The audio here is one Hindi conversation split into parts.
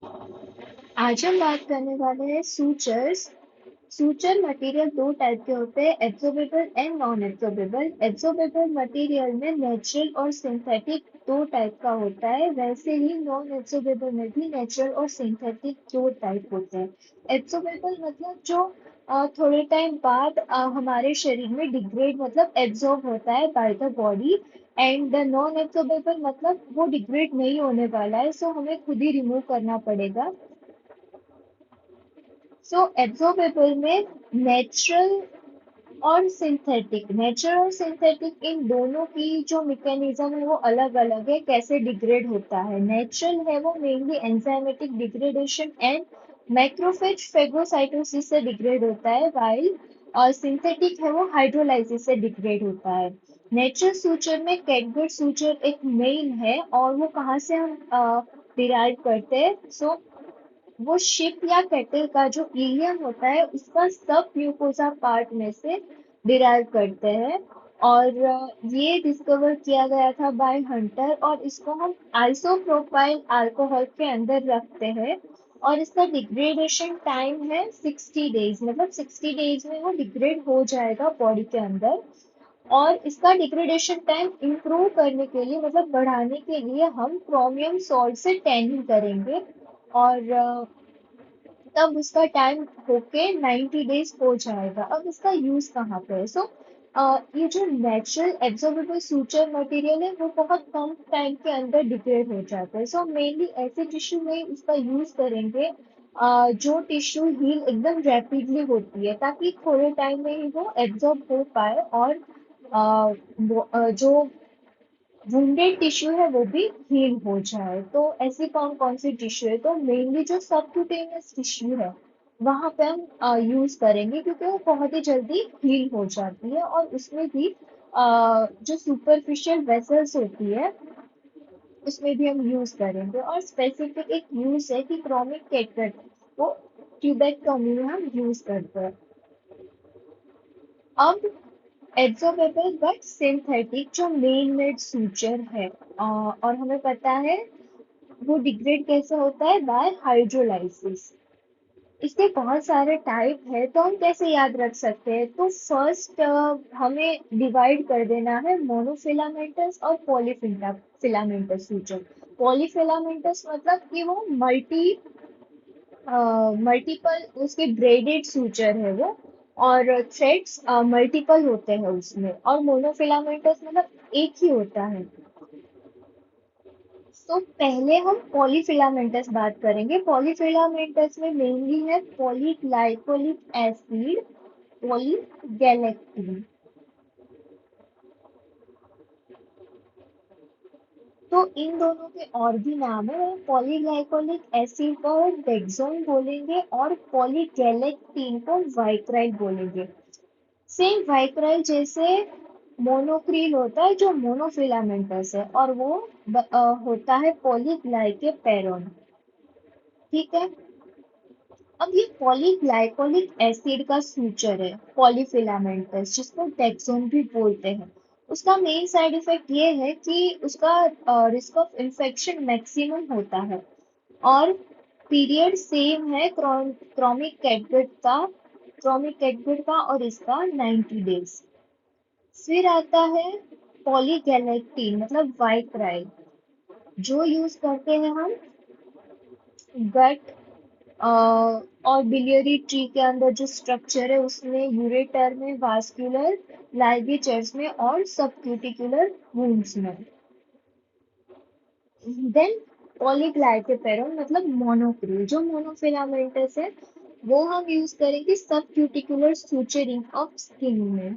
आज हम बात करने वाले हैं सूचर्स। सूचर मटेरियल दो टाइप के होते हैं, एब्सॉर्बेबल एंड नॉन एब्सॉर्बेबल। एब्सॉर्बेबल मटेरियल में नेचुरल और सिंथेटिक दो टाइप का होता है, वैसे ही नॉन एब्सॉर्बेबल में भी नेचुरल और सिंथेटिक दो टाइप होते हैं। एब्सॉर्बेबल मतलब जो थोड़े टाइम बाद हमारे शरीर में डिग्रेड मतलब एब्जॉर्ब होता है by the body. And the non absorbable मतलब वो डिग्रेड नहीं होने वाला है, सो हमें खुद ही रिमूव करना पड़ेगा। सो एब्जॉर्बेबल में नेचुरल और सिंथेटिक, नेचुरल और सिंथेटिक इन दोनों की जो मैकेनिज्म है वो अलग अलग है, कैसे डिग्रेड होता है। नेचुरल है वो mainly enzymatic degradation and macrophage phagocytosis से डिग्रेड होता है, वाइल और सिंथेटिक है वो हाइड्रोलाइसिस से डिग्रेड होता है। नेचुरल सूचर में कैटगट सूचर एक मेन है, और वो कहाँ से हम डिराइव करते हैं। सो वो शिप या केटल का जो इलियम होता है उसका सब म्यूकोसा पार्ट में से डिराइव करते हैं। और ये डिस्कवर किया गया था बाय हंटर, और इसको हम आइसोप्रोपाइल अल्कोहल के अंदर रखते हैं। और इसका डिग्रेडेशन टाइम है 60 डेज, मतलब 60 डेज में वो डिग्रेड हो जाएगा बॉडी के अंदर। और इसका डिग्रेडेशन टाइम इंप्रूव करने के लिए मतलब बढ़ाने के लिए हम क्रोमियम सॉल्ट से टैनिंग करेंगे। और तब उसका टाइम होके 90 डेज हो जाएगा। अब इसका यूज कहाँ पे है। ये जो नेचुरल एब्जॉर्बेबल सूचर मटेरियल है वो बहुत कम टाइम के अंदर डिग्रेड हो जाता है। सो मेनली ऐसे टिश्यू में इसका यूज करेंगे जो टिश्यू हील एकदम रैपिडली होती है, ताकि थोड़े टाइम में ही वो एब्जॉर्ब हो पाए, और जो वुंडेड टिश्यू है वो भी हील हो जाए। तो ऐसी कौन कौन सी टिश्यू है, तो मेनली जो सबक्यूटेनियस टिश्यू है वहां पे हम यूज करेंगे, क्योंकि वो बहुत ही जल्दी हील हो जाती है। और उसमें भी जो सुपरफिशियल वेसल्स होती है उसमें भी हम यूज करेंगे। और स्पेसिफिक एक यूज है कि क्रोमिक कैटरेट को ट्यूबेक्टोमी में हम यूज करते हैं। अब एब्जॉर्बेबल बट सिंथेटिक जो मेन मेड सूचर है, और हमें पता है वो डिग्रेड कैसे होता है, बाय हाइड्रोलाइसिस। इसके बहुत सारे टाइप है, तो हम कैसे याद रख सकते हैं। तो फर्स्ट हमें डिवाइड कर देना है मोनोफिलामेंटस और पॉलीफिलामेंटस सूचर। पॉलीफिलामेंटस मतलब कि वो मल्टीपल उसके ब्रेडेड सूचर है वो, और थ्रेड्स मल्टीपल होते हैं उसमें। और मोनोफिलामेंटस मतलब एक ही होता है। तो पहले हम पॉलीफिलामेंटस बात करेंगे। पॉलीफिलामेंटस में मेनली है पॉलीग्लाइकोलिक एसिड, पॉलीगैलेक्टिन। तो इन दोनों के और भी नाम है। पॉलीग्लाइकोलिक एसिड को डेक्सोन बोलेंगे, और पॉलीगैलेक्टिन को वाइक्राइल बोलेंगे। सेम वाइक्राइल जैसे मोनोक्रिल होता है जो मोनोफिलामेंटस है, और वो होता है पॉलीग्लाइकेपेरॉन। ठीक है। अब ये पॉलीग्लाइकोलिक एसिड का सूचर है पॉलीफिलामेंटस, जिसको डेक्सोन भी बोलते हैं। उसका मेन साइड इफेक्ट ये है कि उसका रिस्क ऑफ इंफेक्शन मैक्सिमम होता है। और पीरियड सेम है क्रोमिक कैटगट का और इसका 90 डेज। फिर आता है पॉलीगैलेक्टिन मतलब वाइक्राइल, जो यूज करते हैं हम गट और बिलियरी ट्री के अंदर जो स्ट्रक्चर है उसमें, यूरेटर में, वास्कुलर लाइगेचर्स में, और सबक्यूटिकुलर वुंड्स में। देन पॉलीग्लाइकोपेरॉन मतलब मोनोक्रिल, जो मोनोफिलामेंटस है वो हम यूज करेंगे सबक्यूटिकुलर सूचरिंग ऑफ स्किन में।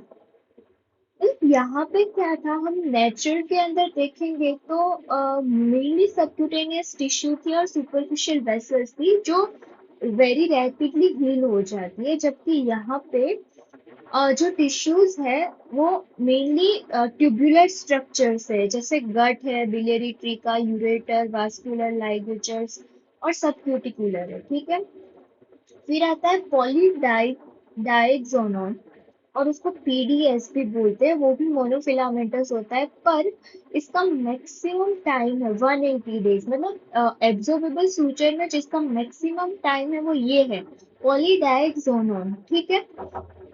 यहाँ पे क्या था, हम नेचर के अंदर देखेंगे तो मेनली सबक्यूटेनियस टिश्यू थी और सुपरफिशियल वेसल्स थी, जो वेरी रैपिडली हील हो जाती है। जबकि यहाँ पे जो टिश्यूज है वो मेनली ट्यूबुलर स्ट्रक्चर्स है, जैसे गट है, बिलियरी ट्री का, यूरेटर, वास्कुलर लाइगेचर्स, और सबक्यूटिकुलर है। ठीक है। फिर आता है पॉलीडाइगोनोन। और उसको पीडीएस भी बोलते हैं, वो भी मोनोफिलामेंटस होता है, पर इसका मैक्सिमम टाइम है 180 डेज, मतलब एब्जॉर्बेबल सूचर में जिसका मैक्सिमम टाइम है वो ये है पॉलीडाइक्सोनोन, ठीक है,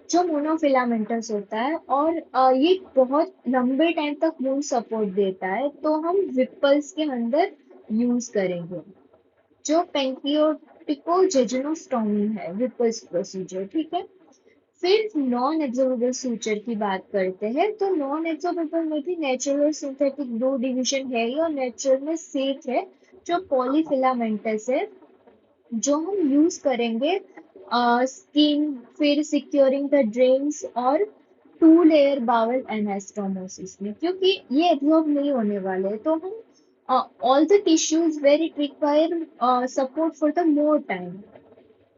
जो मोनोफिलामेंटस होता है। और ये बहुत लंबे टाइम तक वूंड सपोर्ट देता है, तो हम विपल्स के अंदर यूज करेंगे, जो पेंक्रियोटिको जेजुनोस्टोमी है, विपल्स प्रोसीजर, ठीक है। फिर नॉन एब्जॉर्बेबल सूचर की बात करते हैं, तो नॉन एब्जॉर्बेबल में भी नेचुरल और सिंथेटिक दो डिवीजन है ही, और नेचुरल में सेफ है जो पॉलीफिलामेंटस है, जो हम यूज करेंगे स्किन, फिर सिक्योरिंग द ड्रेन्स और टू लेयर बाउल एनास्टोमोसिस में, क्योंकि ये एब्जॉर्ब नहीं होने वाले हैं, तो हम all the tissues where it require support for the more time,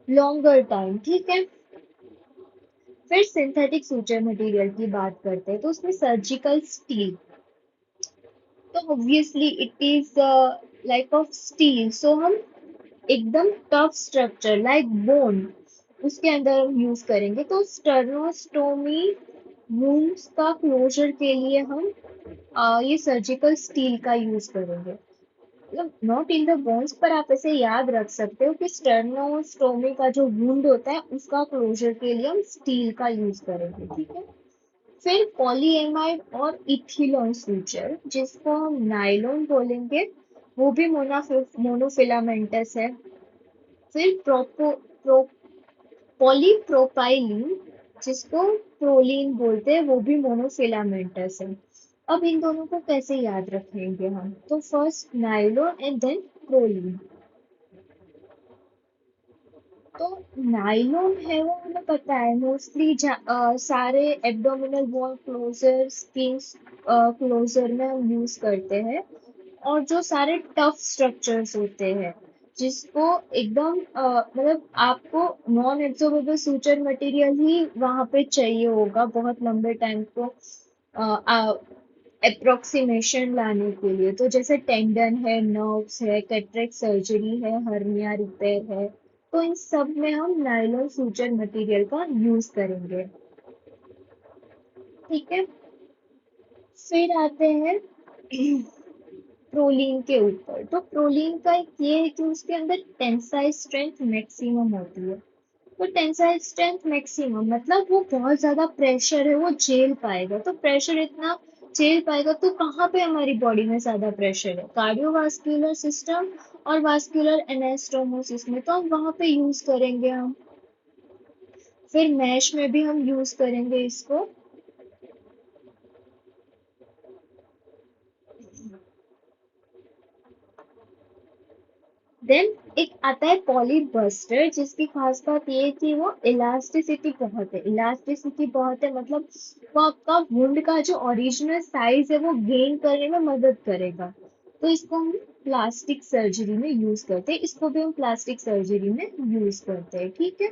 longer time, ठीक है। फिर सिंथेटिक सूचर मटेरियल की बात करते हैं, तो उसमें सर्जिकल स्टील, तो obviously it is like of steel, so हम एकदम टफ स्ट्रक्चर लाइक बोन उसके अंदर हम यूज करेंगे। तो स्टर्नोस्टोमी वूंड्स का क्लोजर के लिए हम ये सर्जिकल स्टील का यूज करेंगे, मतलब नॉट इन द बोन्स, पर आप ऐसे याद रख सकते हो कि स्टर्नोस्टोमी का जो वुंड होता है उसका क्लोजर के लिए हम स्टील का यूज करेंगे, ठीक है। फिर पॉलीएमाइड और इथिलॉन सूचर, जिसको हम नायलॉन बोलेंगे, वो भी मोनोफिलामेंटस है। फिर पॉलीप्रोपाइलीन, जिसको प्रोलीन बोलते हैं, वो भी मोनोफिलामेंटस है। अब इन दोनों को कैसे याद रखेंगे हम, तो first nylon and then prolene. तो नाइलोन है वो हमें पता है मोस्टली सारे abdominal wall closure, skin closure में हम यूज करते हैं, और जो सारे टफ स्ट्रक्चर्स होते हैं, जिसको एकदम मतलब आपको नॉन एब्जॉर्बेबल सूचर मटेरियल ही वहां पे चाहिए होगा बहुत लंबे टाइम को अप्रोक्सीमेशन लाने के लिए, तो जैसे टेंडन है, नर्व्स है, कैटरेक्ट सर्जरी है, हर्निया रिपेयर है, तो इन सब में हम नायलॉन सूचर मटेरियल का यूज करेंगे, ठीक है। फिर आते हैं प्रोलीन के ऊपर, तो प्रोलीन का एक ये है कि उसके अंदर टेंसाइल स्ट्रेंथ मैक्सिमम होती है। तो टेंसाइल स्ट्रेंथ मैक्सिमम मतलब वो बहुत ज्यादा प्रेशर है वो झेल पाएगा, तो प्रेशर इतना झेल पाएगा, तो कहाँ पे हमारी बॉडी में ज्यादा प्रेशर है, कार्डियोवास्कुलर सिस्टम और वास्कुलर एनास्टोमोसिस में, तो हम वहां पे यूज करेंगे हम। फिर मैश में भी हम यूज करेंगे इसको। देन एक आता है पॉलीबस्टर, जिसकी खास बात ये है कि वो इलास्टिसिटी बहुत है, इलास्टिसिटी बहुत है, मतलब वो आपका वुंड का जो ओरिजिनल साइज है वो गेन करने में मदद करेगा, तो इसको हम प्लास्टिक सर्जरी में यूज करते हैं, इसको भी हम प्लास्टिक सर्जरी में यूज करते हैं, ठीक है।